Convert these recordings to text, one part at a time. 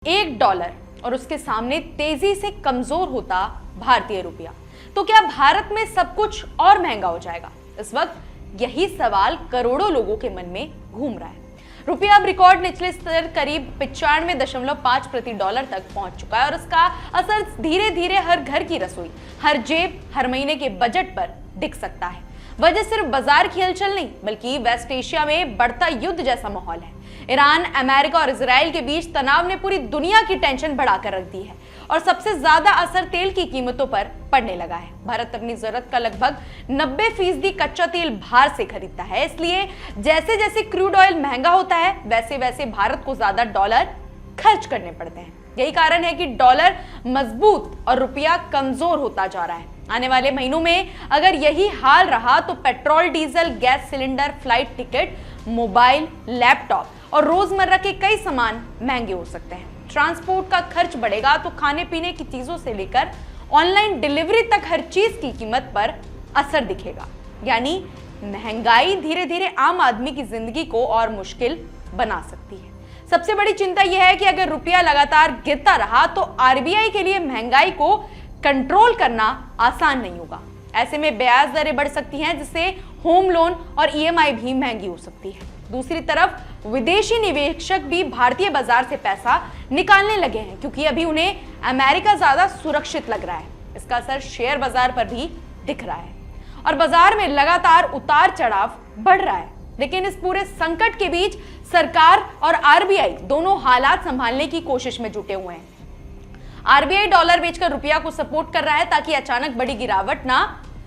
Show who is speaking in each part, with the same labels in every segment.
Speaker 1: एक डॉलर और उसके सामने तेजी से कमजोर होता भारतीय रुपया, तो क्या भारत में सब कुछ और महंगा हो जाएगा? इस वक्त यही सवाल करोड़ों लोगों के मन में घूम रहा है। रुपया अब रिकॉर्ड निचले स्तर करीब 95.5 प्रति डॉलर तक पहुंच चुका है और इसका असर धीरे धीरे हर घर की रसोई, हर जेब, हर महीने के बजट पर दिख सकता है। वजह सिर्फ बाजार की हलचल नहीं, बल्कि वेस्ट एशिया में बढ़ता युद्ध जैसा माहौल है। ईरान, अमेरिका और इजराइल के बीच तनाव ने पूरी दुनिया की टेंशन बढ़ाकर रख दी है और सबसे ज्यादा असर तेल की कीमतों पर पड़ने लगा है। भारत अपनी जरूरत का लगभग 90% कच्चा तेल बाहर से खरीदता है, इसलिए जैसे जैसे क्रूड ऑयल महंगा होता है वैसे वैसे भारत को ज्यादा डॉलर खर्च करने पड़ते हैं। यही कारण है कि डॉलर मजबूत और रुपया कमजोर होता जा रहा है। आने वाले महीनों में अगर यही हाल रहा तो petrol, diesel, gas cylinder, flight ticket, mobile, laptop और रोजमर्रा के कई सामान महंगे हो सकते हैं। ट्रांसपोर्ट का खर्च बढ़ेगा तो खाने पीने की चीजों से लेकर ऑनलाइन डिलीवरी तक हर चीज की कीमत पर असर दिखेगा। यानी महंगाई धीरे धीरे आम आदमी की जिंदगी को और मुश्किल बना सकती है। सबसे बड़ी चिंता यह है कि अगर रुपया लगातार गिरता रहा तो आरबीआई के लिए महंगाई को कंट्रोल करना आसान नहीं होगा। ऐसे में ब्याज दरें बढ़ सकती हैं, जिससे होम लोन और ईएमआई भी महंगी हो सकती है। दूसरी तरफ विदेशी निवेशक भी भारतीय बाजार से पैसा निकालने लगे हैं, क्योंकि अभी उन्हें अमेरिका ज्यादा सुरक्षित लग रहा है। इसका असर शेयर बाजार पर भी दिख रहा है और बाजार में लगातार उतार चढ़ाव बढ़ रहा है। लेकिन इस पूरे संकट के बीच सरकार और आरबीआई दोनों हालात संभालने की कोशिश में जुटे हुए हैं। आरबीआई डॉलर बेचकर रुपया को सपोर्ट कर रहा है ताकि अचानक बड़ी गिरावट ना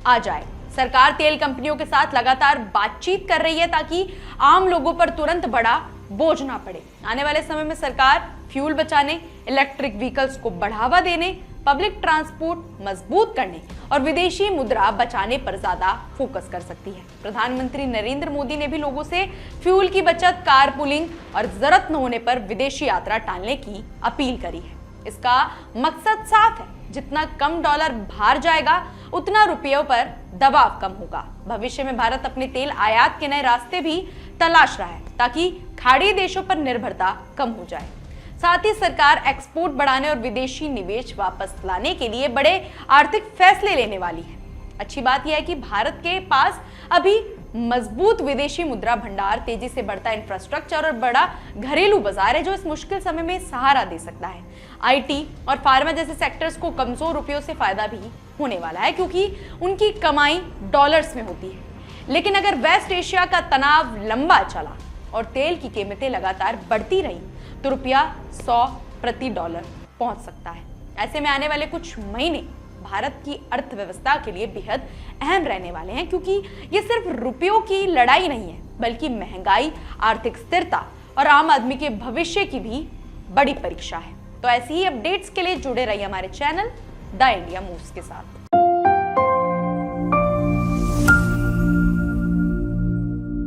Speaker 1: आ जाए। सरकार तेल कंपनियों के साथ लगातार बातचीत कर रही है ताकि आम लोगों पर तुरंत बड़ा बोझ ना पड़े। आने वाले समय में सरकार फ्यूल बचाने, इलेक्ट्रिक व्हीकल्स को बढ़ावा देने, पब्लिक ट्रांसपोर्ट मजबूत करने और विदेशी मुद्रा बचाने पर ज्यादा फोकस कर सकती है। प्रधानमंत्री नरेंद्र मोदी ने भी लोगों से फ्यूल की बचत, कारपूलिंग और जरूरत न होने पर विदेशी यात्रा टालने की अपील करी है। इसका मकसद साफ है, जितना कम डॉलर बाहर जाएगा उतना रुपयों पर दबाव कम होगा। भविष्य में भारत अपने तेल आयात के नए रास्ते भी तलाश रहा है ताकि खाड़ी देशों पर निर्भरता कम हो जाए। साथ ही सरकार एक्सपोर्ट बढ़ाने और विदेशी निवेश वापस लाने के लिए बड़े आर्थिक फैसले लेने वाली है। अच्छी बात यह है कि भारत के पास अभी मजबूत विदेशी मुद्रा भंडार, तेजी से बढ़ता इंफ्रास्ट्रक्चर और बड़ा घरेलू बाजार है, जो इस मुश्किल समय में सहारा दे सकता है। आईटी और फार्मा जैसे सेक्टर्स को कमजोर रुपयों से फायदा भी होने वाला है, क्योंकि उनकी कमाई डॉलर्स में होती है। लेकिन अगर वेस्ट एशिया का तनाव लंबा चला और तेल की कीमतें लगातार बढ़ती रही तो रुपया 100 प्रति डॉलर पहुंच सकता है। ऐसे में आने वाले कुछ महीने भारत की अर्थव्यवस्था के लिए बेहद अहम रहने वाले हैं, क्योंकि ये सिर्फ रुपयों की लड़ाई नहीं है, बल्कि महंगाई, आर्थिक स्थिरता और आम आदमी के भविष्य की भी बड़ी परीक्षा है। तो ऐसी ही अपडेट्स के लिए जुड़े रहिए हमारे चैनल द इंडिया मूव्स के साथ।